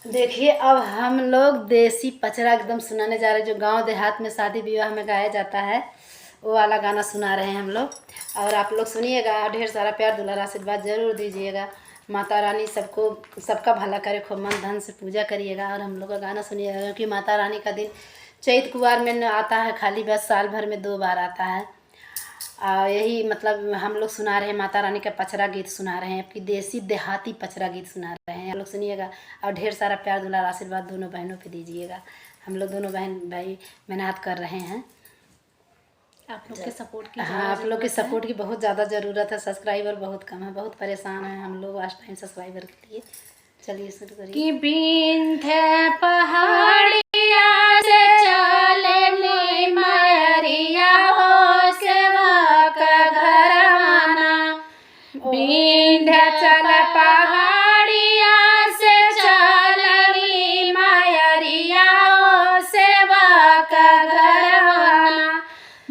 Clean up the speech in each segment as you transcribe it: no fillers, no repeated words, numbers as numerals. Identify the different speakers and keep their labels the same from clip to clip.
Speaker 1: देखिए अब हम लोग देसी पचरा एकदम सुनाने जा रहे हैं, जो गांव देहात में शादी विवाह में गाया जाता है, वो वाला गाना सुना रहे हैं हम लोग। और आप लोग सुनिएगा, ढेर सारा प्यार दुलार आशीर्वाद जरूर दीजिएगा। माता रानी सबको सबका भला करे, खूब मन धन से पूजा करिएगा और हम लोग का गाना सुनिएगा, क्योंकि माता रानी का दिन चैत कुवार में न आता है खाली, बस साल भर में 2 बार आता है। यही मतलब हम लोग सुना रहे हैं, माता रानी का पचरा गीत सुना रहे हैं, आपकी देसी देहाती पचरा गीत सुना रहे हैं, आप लोग सुनिएगा। और ढेर सारा प्यार दुलार आशीर्वाद दोनों बहनों पे दीजिएगा। हम लोग दोनों बहन भाई मेहनत कर रहे हैं,
Speaker 2: आप लोग के सपोर्ट की।
Speaker 1: हाँ, आप लोग के सपोर्ट की बहुत ज़्यादा ज़रूरत है। सब्सक्राइबर बहुत कम है, बहुत परेशान हैं हम लोग आज टाइम सब्सक्राइबर के लिए। चलिए शुरू करिए।
Speaker 2: कि विंध्य पहाड़िया से चलनी मयरिया हो सेवा का घर माना। विंध्याचल पहाड़िया से चलनी मयरिया हो सेवा का घर माना।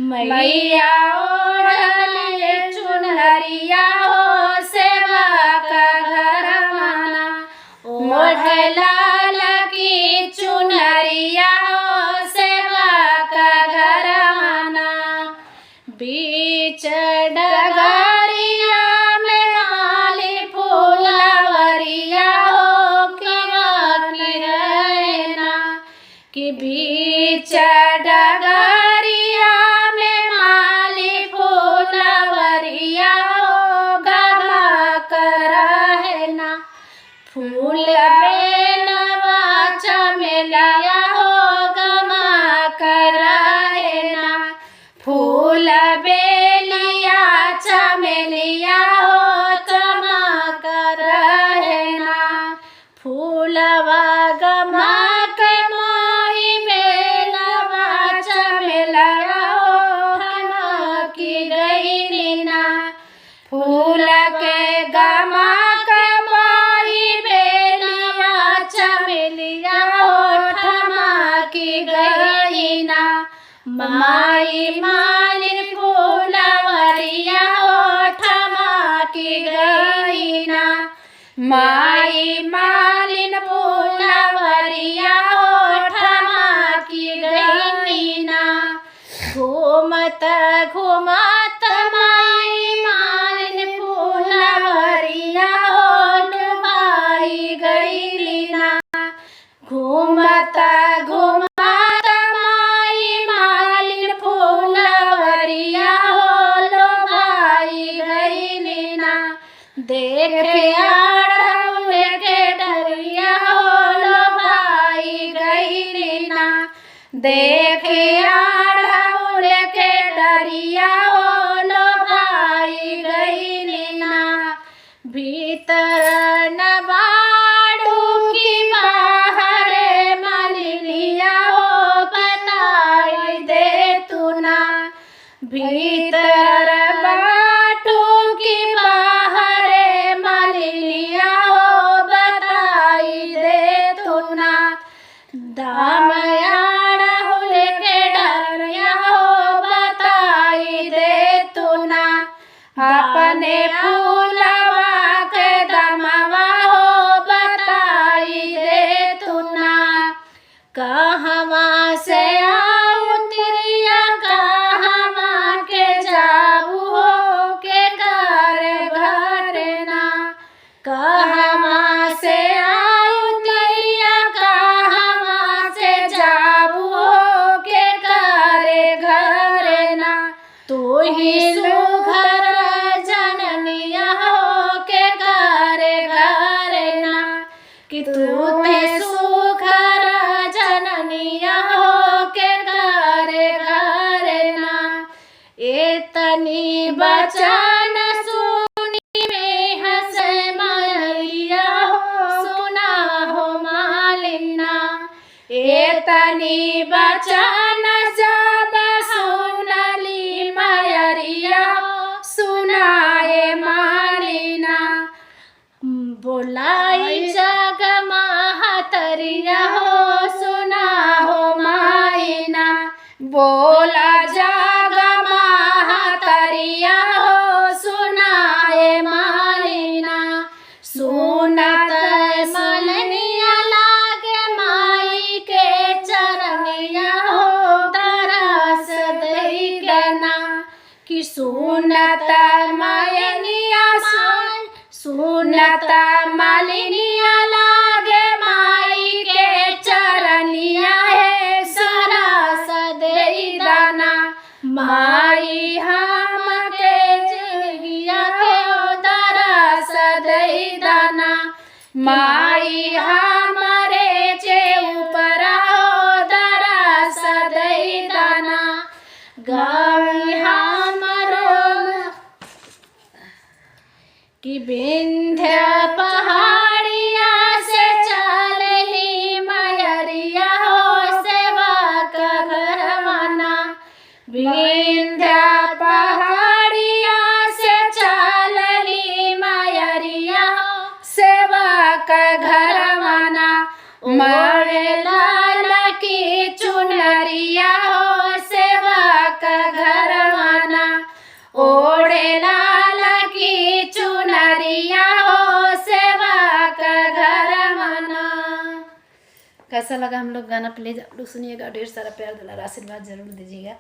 Speaker 2: मैया ओढ़ले चुनरिया हो सेवा का घर माना। ओढ़ लाल की चुनरिया हो सेवा का घर माना। बीच डगरिया में माली फूलवरिया हो किया की रहना। कि बीच डगरिया में माली फूलवरिया हो गमा कर रहना। फूल बेलवा चमेलिया हो गमा कर रहना। फूल बेलिया चमेलिया हो गमा कर रहना। फूलवा गमा के मोही बेलवा चमेलिया हो गमा की गई ना। फूल के गमा के मोही बेलिया चमेलिया हो ठमा की गई ना। माई मालिन फूलवरिया हो ठमा की गई ना। माई मालिन फूलवरिया हो ठमा की गई ना। घूमत घूमत माई मालिन फूलवरिया हो डुबाई गई ना। घूमत घूमत माई मालिन फूलवरिया हो डुबाई गई ना। देख आड़हुल के डरिया हो डुबाई गई ना। देख आड़हुल के डरिया हो डुबाई गई ना। भीतर न बाड़ू की बाहर मलिनिया हो बताई दे तू ना। भीतर बाटू की बाहर मलिनिया हो बताई दे तू ना। दामयाड़ हुल के डरिया हो बताई दे तू ना। अपने फूलवा के दमवा हो बताई दे तू ना। कहवा से आऊ तिरिया कहवा के जाऊ हो के घर घर ना। कहवा से आऊ तिरिया कहवा से जाऊ हो के घर घर ना। तू ही सुघर जननिया हो के घर घर ना। कि तू ते सुघर जननिया हो के घर घर ना। एतनी बचन सुनी में हंसे मलिया हो सुना हो मालिना। एतनी बचन जब सुनली मयरिया सुनाए मालिना। बोलाई जग महतरिया हो सुना हो मालिना। बोला जग महतरिया हो सुनाए मालिना। सुनत मलनिया ला लता मालिनिया लागे माई के चरनिया है सरस देई दाना माई हम के जिगिया के दरस देई दाना माई हमारे चे ऊपर दरस देई दाना गाई हमरो कि विंध्य पहाड़िया से चलली मयरिया हो सेवा का घरवाना विंध्य पहाड़िया से चलली मयरिया हो सेवा का घरवाना मरे लाल की चुनरिया हो सेवा का घरवाना ओढ़े लाल की चुनरिया हो सेवा का घरवाना।
Speaker 1: कैसा लगा हम लोग गाना? प्लीज़ आप लोग सुनिएगा, ढेर सारा प्यार दुलार आशीर्वाद जरूर दीजिएगा।